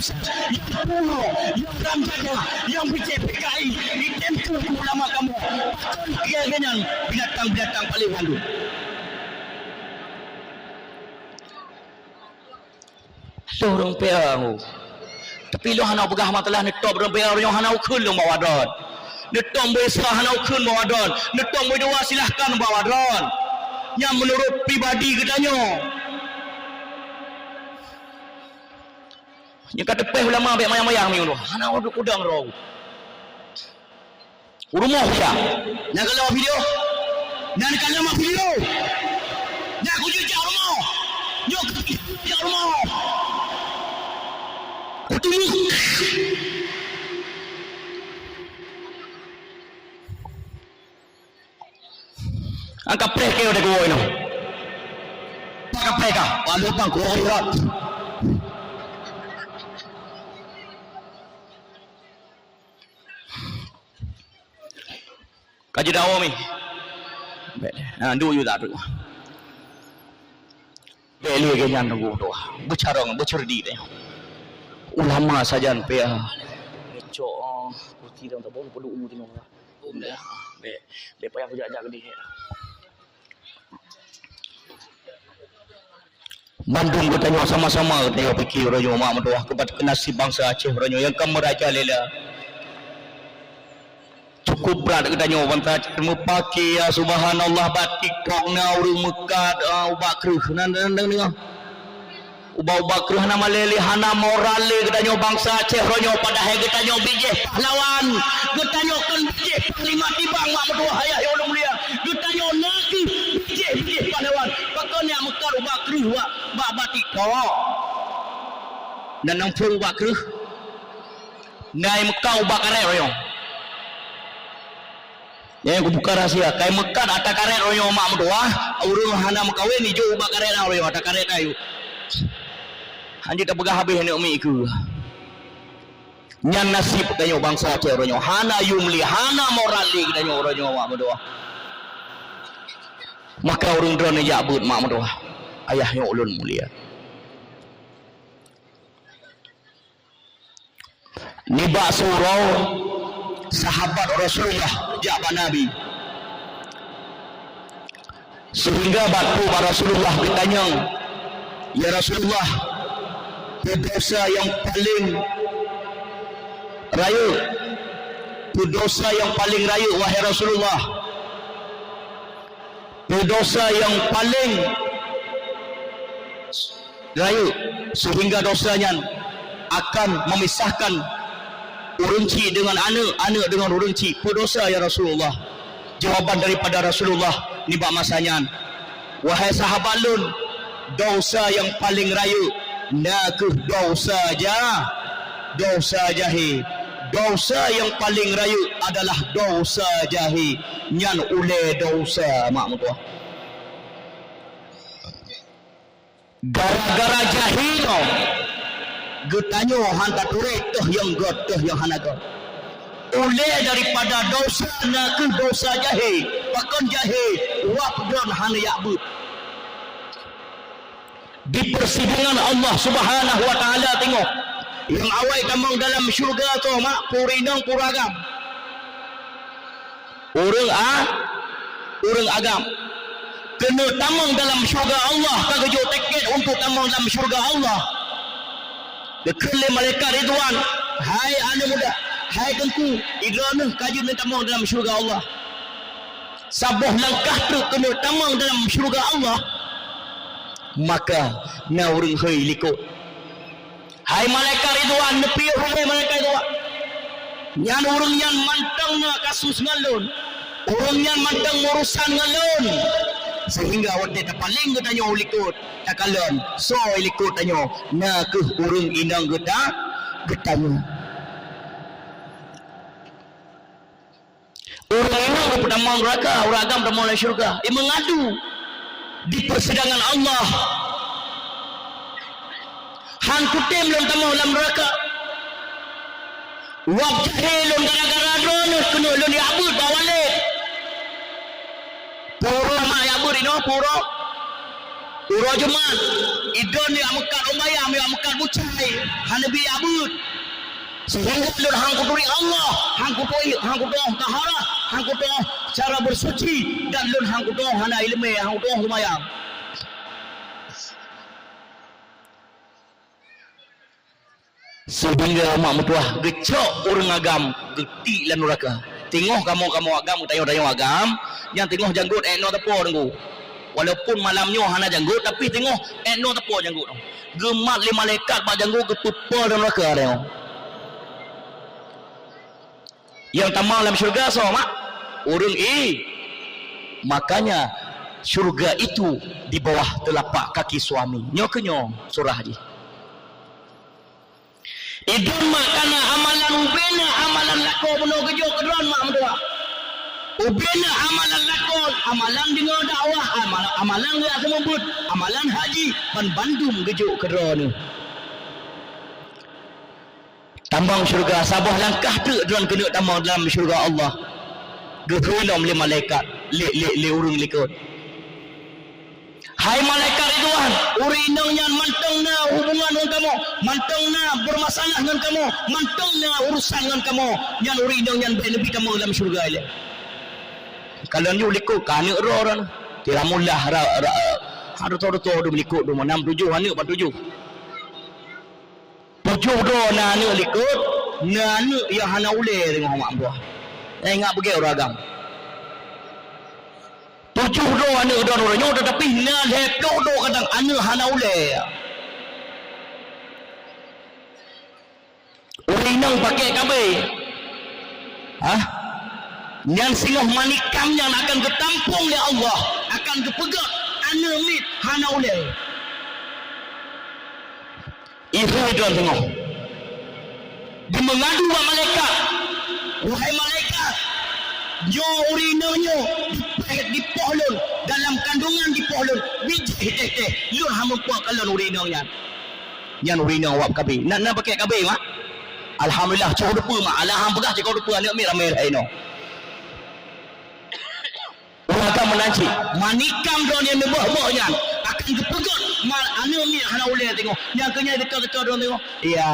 Speaker 1: Pulau, yang Ramjaya, yang BJPKI, ditempu ulama kamu. Bahkan kira-kira binatang-binatang paling malu. Lo orang PA tapi lo hanau pegah matalah netop orang PA orang hanau kun lo bawa don netop besar hanau kun bawa don netop berdua silahkan bawa don yang menurut pribadi katanya yang kata peh ulama baik mayang-mayang ni hanau duduk kudang roh rumah ya nak kalau video nak kuju jauh rumah nyok jauh rumah angka preke udah gue ini angka preka walau bang gue hirat kaji dawa mi dulu tak dulu beli kenyan gue doa bercerdi deh ulama saja PA cok putih dah tak boleh perlu umur tengok lah dah be payah kerja aja gede Bandung bertanya sama-sama tengok fikir orang mak mendoa kepada nasib bangsa Aceh orang yang kamu raja lela cukup berat katanya bangsa Aceh mepaki ya subhanallah batik kongna urung mekat ubak keruh nan ubah-ubah keruh nama lele hana morale katanya bangsa Aceh ronyo pada hai katanya bijih pahlawan katanya kan bijih panglima tibang mak berdua hayah ya Allah mulia katanya lagi bijih pahlawan pakanya mekar ubah keruh bak batik kok dan nang pun ubah keruh ngai mekar ubah karet ronyo yang aku buka rahsia kai mekar atas karet ronyo mak berdua urung hana mekawin hijau ubah karet ronyo atas karet ayu anjir tak pegah habis ni umi ke nyan nasib danyo bangsa Aceh oranyo hana yumli hana morali danyo oranyo mak berdoa maka urung drone jabut mak berdoa ayahnya ulun mulia nibak surau sahabat Rasulullah jabat Nabi sehingga batu Rasulullah bertanya ya Rasulullah dosa yang paling raya dosa yang paling raya wahai Rasulullah dosa yang paling raya sehingga dosanya akan memisahkan urunci dengan anak dengan urunci dosa ya Rasulullah jawaban daripada Rasulullah ni bak masanya wahai sahabat lun dosa yang paling raya nakuh dosa jahi dosa yang paling raya adalah dosa jahi nyan ule dosa mak mutua gara-gara jahil getanyo hanta turek tuh yang god tuh yang hana god ule daripada dosa nakuh dosa jahi pakon jahi wapdon hana ya'bud di persidangan Allah Subhanahu wa taala tengok yang awal tamang dalam syurga tu mak purinang puragam urang agam kena tamang dalam syurga Allah kagejo tiket untuk tamang dalam syurga Allah dekele malaikat Ridwan hai anak muda hai tengku idrana kaju nak tamang dalam syurga Allah sabuh langkah tu kena tamang dalam syurga Allah maka na urang hei likut hai malaikat Ridwan nepi hai malaikat Ridwan nyan urang nyan mantang na kasus ngalun urang nyan mantang urusan ngalun sehingga awak terpaling ke tanya ulikut takalan so ilikut tanya na ke urung inang getanya orang inang ke pertama neraka orang agam pertama syurga mengadu di persidangan Allah hang kutim lon tamu dalam neraka wab jahilun gara-gara drone kena lon diabut bawalik pura mak yabut ino pura Jumat idon ni amkat umbayam yang amkat bucai hanabi yabut sehingga lon hang kuturi Allah hang kutuh taharah hang kutuh cara bersuci dan lon hang kutuh hana ilmu hang kutuh umbayam sehingga mak mutuah gecok orang agam geti lan neraka tengok kamu agam tanya agam yang tengok janggut no tepo tengku walaupun malamnya hana janggut tapi tengok no tepo janggut gemat le malaikat bak janggut kepepa dalam neraka dia yang tamang dalam syurga so mak orang makanya syurga itu di bawah telapak kaki suami nyokenyo surah haji idun makana amalan ubena amalan lako beno gejo kedron mak mdua ubena amalan lako amalan dengar dakwah amalan dia semubut amalan haji pan bandum gejo kedron tambang syurga sabah langkah tu dron kena tambang dalam syurga Allah gehulam le malaikat le urung likut hai malaikat Ridwan urinang yang mantang na hubungan dengan kamu mantang na bermasalah dengan kamu mantang na urusan dengan kamu yang urinang yang lebih kamu dalam syurga ini kalau ni likut kan orang tiramullah harus tahu likut 6 7 anak 7 do na anak likut na anak yang hana ule dengan mak buah ingat pergi orang agam 7 do anak do orangnya tetapi na lepok do kadang anak hana ule urinang pakai kabe yang singoh manikam yang akan ketampung oleh Allah akan kepegak anak mit hana ule itu tuan tengok dia mengadu dengan malaikat wahai malaikat yo urinanya di pohlun dalam kandungan di pohlun biji lur hamun puak kalon urinanya yang urina wap kabe nak pakai kabe mak alhamdulillah cakap depa mak alham pegah cakap depa anak mi ramai ino orang akan menanci manikam dia yang mebah-mebahnya akan kepegat anak mi hana boleh tengok yang kena dekat-dekat dia tengok ya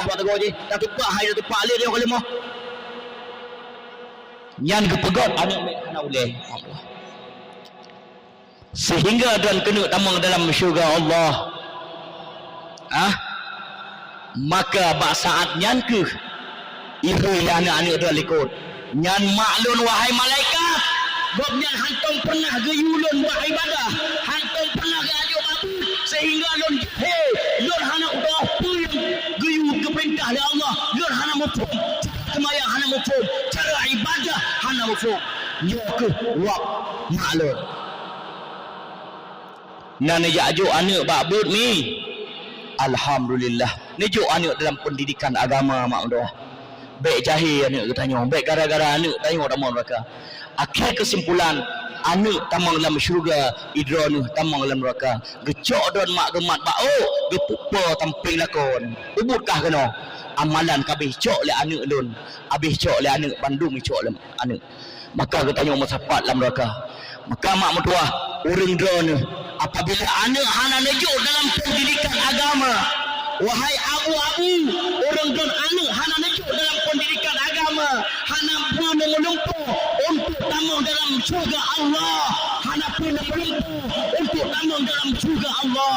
Speaker 1: pak tengok je tak tepak hai tu pak dia kalau mah yang kepegat anak mi hana boleh sehingga dan kena tamang dalam syurga Allah maka bak saat nyan ke ibu anak-anak dia likut nyan maklun wahai malaikat bab nyan hantum pernah geyulun buat ibadah hantum pernah gajuk babu sehingga lun lun hana udah pun geyu ke perintah oleh Allah lun hana mufum semayang hana mufum cara ibadah hana mufum nyoke wak maklun nan jajuk anak babut ni alhamdulillah nejuk anak dalam pendidikan agama mak dah baik jahil anak tanya baik gara-gara anak tanya tamang neraka akhir kesimpulan anak tamang dalam syurga idron tamang dalam neraka gecok don mak gemat bau gepupa tamping lakon ubutkah kena amalan kabeh cok le anak lun habis cok le anak bandung cok le anak maka ketanya masapat dalam neraka maka mak mertua urang drone apabila anak hana nejuk dalam pendidikan agama wahai abu-abu orang don anak hana nejuk dalam pendidikan agama hana pun mengelumpuh untuk tamang dalam syurga Allah hana pun mengelumpuh untuk tamang dalam syurga Allah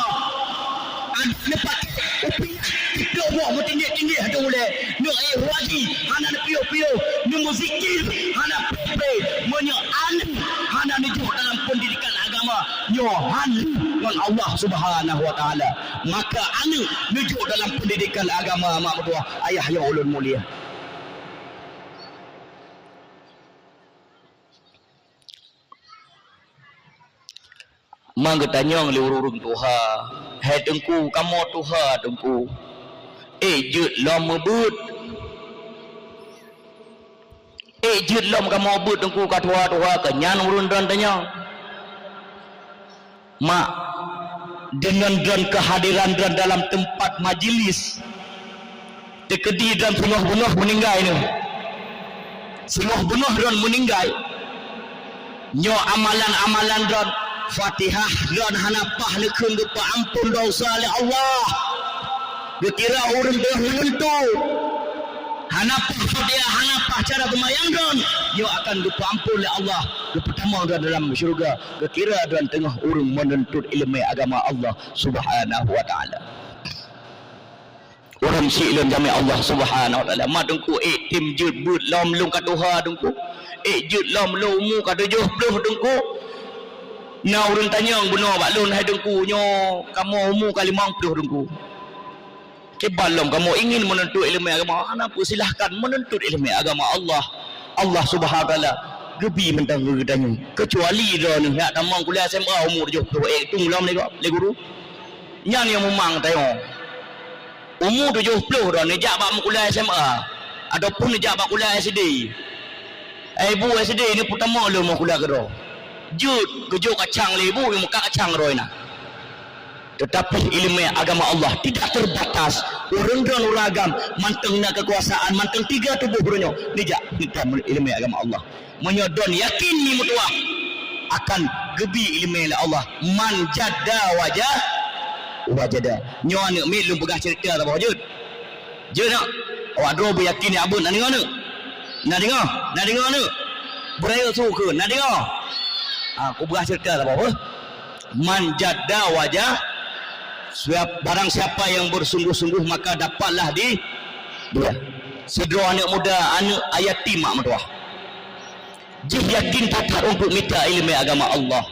Speaker 1: ada pakai upinah kita buat bertindik-tindik ada boleh nak wajib hana piu-piu nak muzikir hana pe menyak anak hana nejuk dalam pendidikan agama nyohan dengan Allah Subhanahu wa taala maka anak nejuk dalam pendidikan agama mak mertua ayah yang ulun mulia mang tanyong le urung tuha hai tengku kamu tuha tengku jut lom mebut jut lom kamu mebut tengku ka tuha kenyan urun dan tanyong mak dengan dan kehadiran dan dalam tempat majlis tekedi dan bunuh meninggal ini semua bunuh dan meninggal nyo amalan-amalan dan Fatihah dan hanapah lekun depa ampun dosa oleh Allah dikira orang dah menentu hanapah Fatihah hanapah cara bermayang dan nyo akan depa ampun oleh Allah pertama dalam syurga dikira dan tengah orang menuntut ilmu agama Allah Subhanahu wa taala orang silun jami Allah Subhanahu wa taala madungku tim jut but lom lung ka tuha dungku jut lom lumu ka 70 dungku na urun tanyang benar baklun hai dengku nyo kamu umur kali 50 dengku kebalom kamu ingin menuntut ilmu agama apa silahkan menuntut ilmu agama Allah Subhanahu wa taala gebi mentang gedanya kecuali dah ni nak tamang kuliah SMA umur 70 tung lom ni guru nyan yang memang tayong umur 70 dah ni jak bak kuliah SMA ataupun ni jak bak kuliah SD ibu SD ni pertama lu mau kuliah gedo jut gejo kacang lebu yang muka kacang roina tetapi ilmu agama Allah tidak terbatas orang dan ragam mantengna kekuasaan manteng tiga tubuh bronyo nijak kita ilmu agama Allah menyodon yakin ni mutuah akan gebi ilmu Allah man jadda wajada nyo anak mi lu begah cerita ta jut nak awak dua beryakin ni abun nak dengar nak beraya suka nak dengar aku berah cerita tak apa man jadda wajah barang siapa yang bersungguh-sungguh maka dapatlah dia sedro anak muda anak yatim mak mertua jih yakin tak untuk minta ilmu agama Allah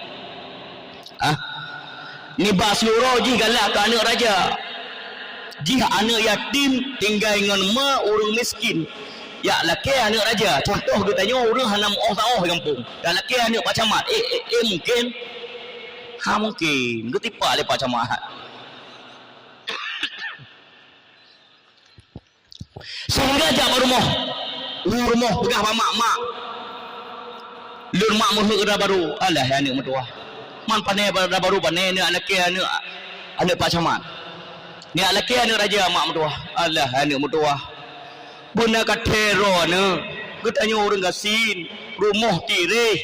Speaker 1: ni bas seluruh jih galak ke anak raja jih anak yatim tinggal dengan mak orang miskin ya laki anak raja contoh dia tanya orang hanam oh kampung dan laki anak pak camat mungkin mungkin ketipak le pak camat sehingga jak rumah pegah mak lur mak muhuk dah baru alah anak mertua man pandai dah baru pandai ni laki anak pak camat ni laki anak raja mak mertua alah anak mertua bunda katero ne getanya orang gasin rumah tirih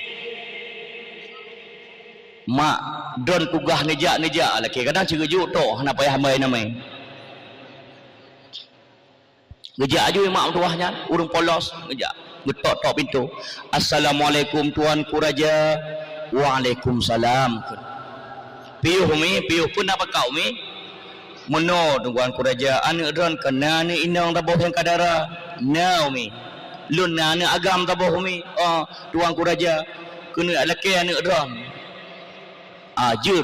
Speaker 1: mak don tugah nejak laki kadang cigejuk toh nak payah mai namai ngejak aja mak tuahnya urung polos ngejak getok pintu assalamualaikum tuanku raja waalaikumsalam piuh pun apa kau mi meno tuanku raja anak don kena ni inang taboh yang kadara naumi lun anak agam taboh mi tuanku raja kena laki anak don ajur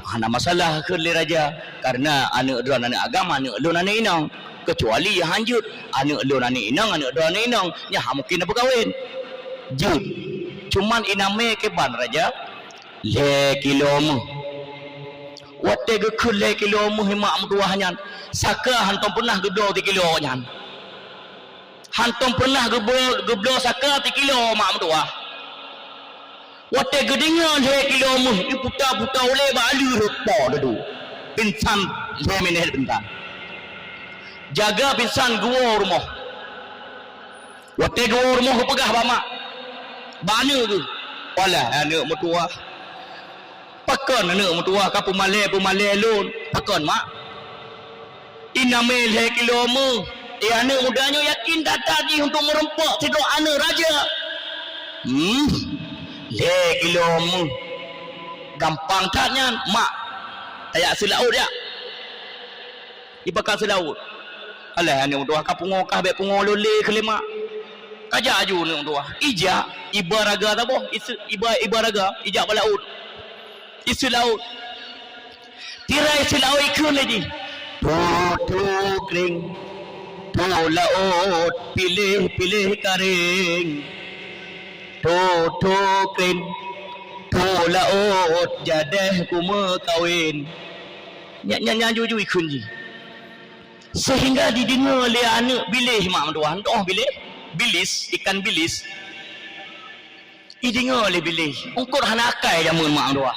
Speaker 1: ada masalah ke le raja karena anak don anak agama anak lun anak inang kecuali yang hanjut anak lun anak inang anak don anak inang nya mungkin apa kawin jut cuman iname ke ban raja le kilom wate ge kule kilo muhimak mutuahnya saka hantom pernah gedo 3 kilo nyan hantom pernah geblo saka 3 kilo mak mutuah wate gedingan 3 kilo muh iputa-puta oleh balu repo dedu pinsan 2 minit bentar jaga pinsan gua rumah wate gua rumah pegah bamak bana tu walah anak mutuah pakon anak mertua ka pemale lun pakon mak inamel 2 kilo mu anak mudanya yakin datang lagi untuk merempak tidur anak raja 2 kilo mu gampang taknya mak ayak selaut ya dibakar selaut alah anak mertua ka pungo ka be pungo lole kelima kaja aju anak mertua ija ibaraga ta boh ibaraga ija balaut isi laut tirai isi laut ikun lagi tu kering tu laut pilih karing tu kering Ku laut jadeh ku kawin. Nyak jujui kun ji. Sehingga didengar oleh anak bilih mak mentua. Doh bilih. Bilis, ikan bilis. Didengar oleh bilih. Ungkur hanakai jamun mak mentua.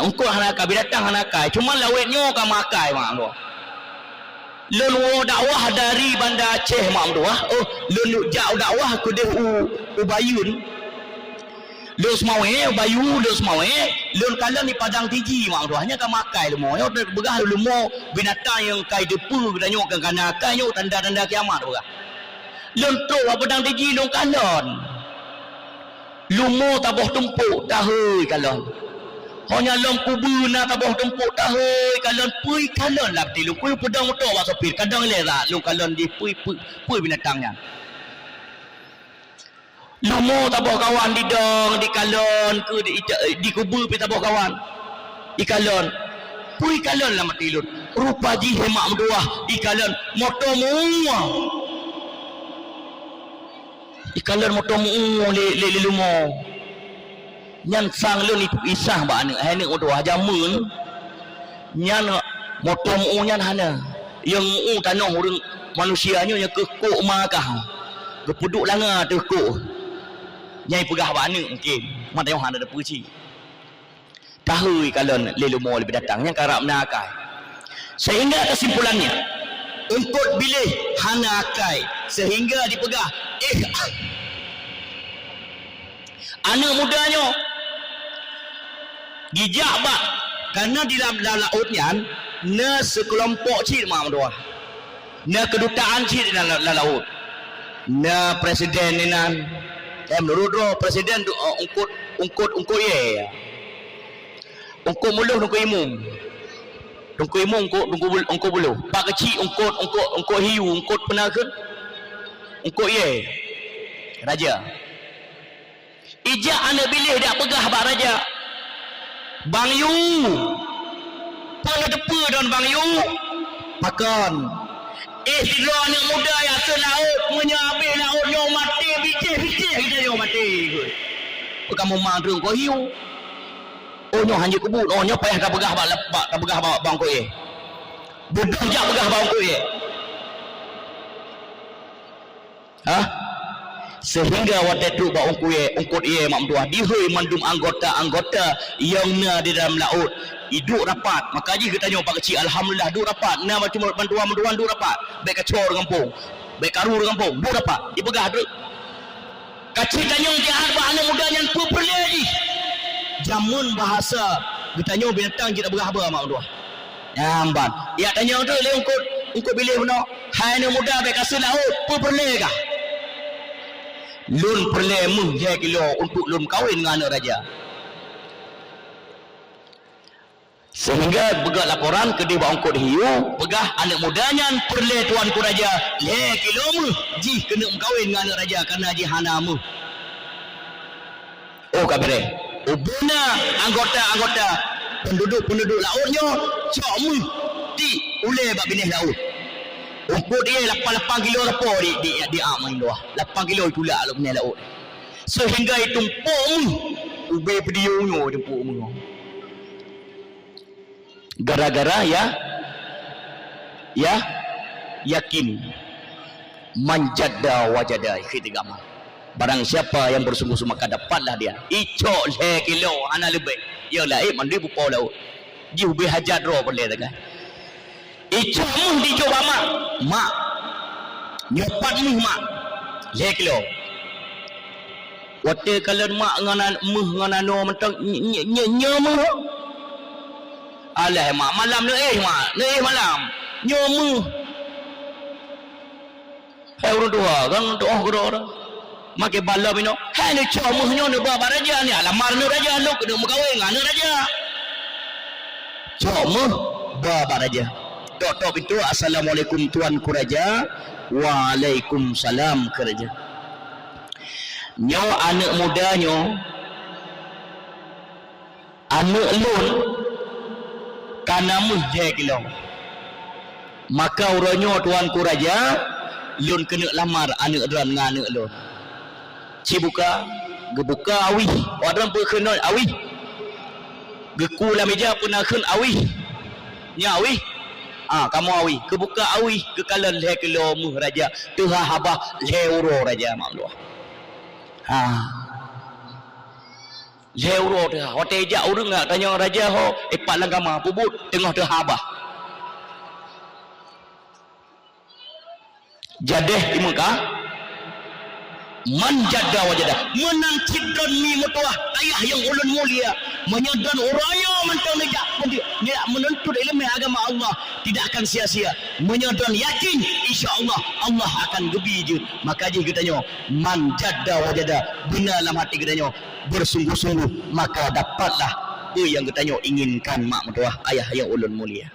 Speaker 1: Ungkur hanakai binatang hanakai. Cuma lawetnya kan makai mak mentua. Lun dakwah dari Bandar Aceh mak mentua. Lun jauh dakwah ku deh Bayun. Lun semawe Bayu, lun semawe lun kalau ni Padang Tiji mak mentua. Hanya kan makai lu mau. Yo begah lu mau binatang yang kai depu katanya kan hanakai yo tanda-tanda kiamat begah. Lun tu Padang Tiji lun kalon. Lumo taboh tumpuk tahui kalon. Hanya lom kubu na taboh tumpuk tahui kalon pui kalon lah ti lu pui pedang motor bak sopir kadang lera lu kalon di pui binatangnya. Lumo taboh kawan di dong di kalon ke di kubu pi taboh kawan. Di kalon. Pui kalon lah mati lun. Rupa ji hemak menduah di kalon motor muah. Ikalan motor mu le lumo nyan sang lu ni isah ba ane hane odo jamun nyan motor mu nyan hana yang tanah urang manusianya nya ke kok makah gepuduk langa tu kok nyai pegah ba ane mungkin mata yang hana ada puji tahu ikalan le lumo lebih datangnya karap nakai sehingga kesimpulannya untuk bilih hana akai sehingga dipegah anak mudanya dijabat karena di dalam lautnya na sekelompok cik mak mentua na kedutaan cik di dalam laut na presiden ni nan menurut presiden ungkut ye ungkut muluh ungkut imum ungkut buluh pak kecil ungkut hiu ungkut penakut ungkut ye raja ijak anak bilih dak pegah bak raja Bang Yu pada depa don Bang Yu makan dua anak muda yang ke laut menyabih laut nyo mati bicih kita nyo mati kamu mandung ko hiu nyo hanya kebut nyo payah dak pegah bak lepak dak pegah bang ko ye budang jak pegah bang ko ye sehingga waktu itu bak ungkut ye mak mentua dihoi mandum anggota yang na di dalam laut hidup rapat maka ji kita tanya pak kecil alhamdulillah duk rapat na macam bantuan duk rapat baik kacor kampung baik karu kampung duk rapat dipegah duk kecil tanya jahat bah anak muda yang perle ji jamun bahasa kita tanya binatang kita begah apa mak mentua nyamban ya tanya tu le ungkut bilih benar hai anak muda baik kasih laut perle kah lun perle mu je kilo untuk lun kahwin dengan anak raja sehingga begak laporan ke dia ungkut hiu pegah anak mudanya perle tuanku raja le kilo mu ji kena kahwin dengan anak raja kerana ji hana mu kabere ubuna anggota penduduk lautnya cok mu di ule bak binih laut ungkut dia 8 kilo repo di main luah 8 kilo itu lah punya laut sehingga itu pom ube pediunyo jemput mu gara-gara ya yakin manjada wajada kita gamal barang siapa yang bersungguh-sungguh maka dapatlah dia icok le kilo ana lebih yalah mandi bupo laut ji ube hajat ro boleh tak icok mu dicoba mak nyopat mu mak le kilo wate kalau mak ngana no mentang nyomu alah mak malam ni malam nyomu urang tua kan doa orang make bala bino ni comu nyo ne baba raja ni alamar ni raja lu kena mengkawin dengan raja comu baba raja tok pintu assalamualaikum tuanku raja waalaikumsalam ke raja nyo anak mudanya anak lun kana mujhe kilo maka uranyo tuanku raja lun kena lamar anak dran dengan anak lun cibuka gebuka awi orang berkenal awi geku la meja pun akhun awi nya awi kamu awi gebuka awi gekalan le kilo muh raja tuha habah le uro raja maklum le uro tu hotel ja urang nak tanya raja ho epat langgama pubut tengah tu habah jadeh di Mekah manjada wajada menangkidkan mi mutuah ayah yang ulun mulia menyadan uraya mentang dia menuntut ilmu agama Allah tidak akan sia-sia menyadan yakin insya-Allah Allah akan gebi je maka je kita tanya manjada wajada benar dalam hati kita tanya bersungguh-sungguh maka dapatlah apa yang kita tanya inginkan mak mutuah ayah yang ulun mulia